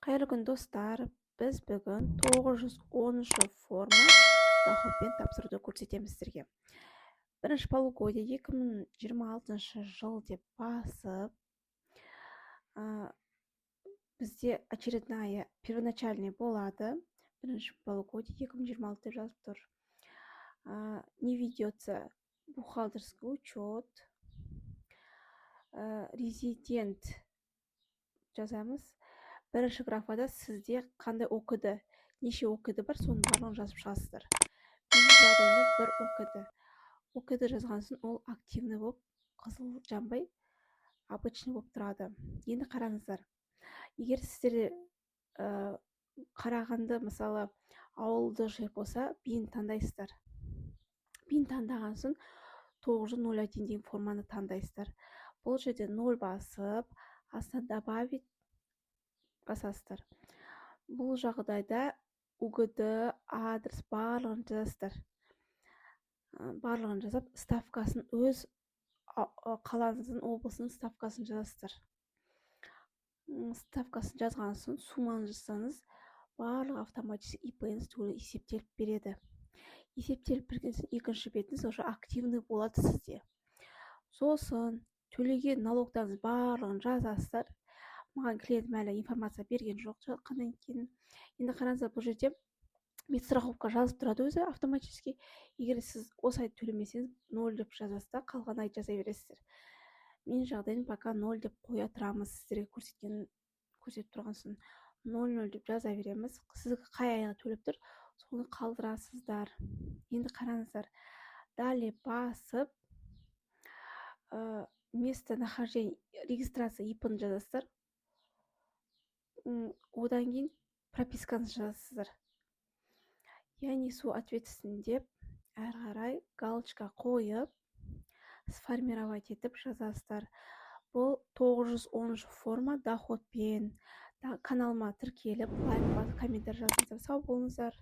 Қайырлы күн достар. Біз бүгін 910 форма доходпен тапсыруды көрсетеміз сіздерге. Бірінші полугодие 2026 жыл деп басып, бізде очередная первоначальный болады. Бірінші полугодие 2026 деп жазып тұр. Не ведется бухгалтерский учет, резидент жазамыз. Бірінші графада сізде қандай окд, неше окд бар, соның барлығын жазып шығасыздар. Менің жағдайымда бір окд жазған соң ол активный болып, қызыл жанбай, обычный болып тұрады. Енді қараңыздар, егер сіздер қарағанды, мысалы, ауылды жер болса, бин таңдайсыздар. Бин таңдаған соң 901 деген форманы таңдайсыздар. Бұл жерде 0 басып, астына добавить басасыздар. Бұл жағдайда угд, адрес барлығын жазасыздар. Барлығын жазып, ставкасын өз қалаңыздың облысының ставкасын жазасыздар. Ставкасын жазған соң сумманы жазсаңыз, барлық автоматически ИП-іңіз туралы есептеліп береді. Есептеліп берген соң екінші бетіңіз уже активный болады сізде. Сосын төлеген налогтарыңыз барлығын жазасыздар. Маған клиент әлі информация берген жоқ қандай екенін. Енді қараңыздар, бұл жерде медстраховка жазып тұрады өзі автоматически. Егер сіз осы ай төлемесеңіз 0 деп жазасыз да, қалған ай жаза бересіздер. Мен жағдайын пока 0 деп қоя тұрамыз, сіздерге көрсетіп тұрған соң 0 деп жаза береміз. Сізге қай айға төлеп тұр, соны қалдырасыздар. Енді қараңыздар, далее басып, место нахождения регистрация ИП-ны жазасыздар. Одан кейін прописканы жазасыздар. Я несу ответственность деп әрі қарай галочка қойып, сформировать етіп жазасыздар. Бұл 910 форма доходпен. Каналыма тіркеліп, лайк басып, комментарий жазыңыздар. Сау болыңыздар.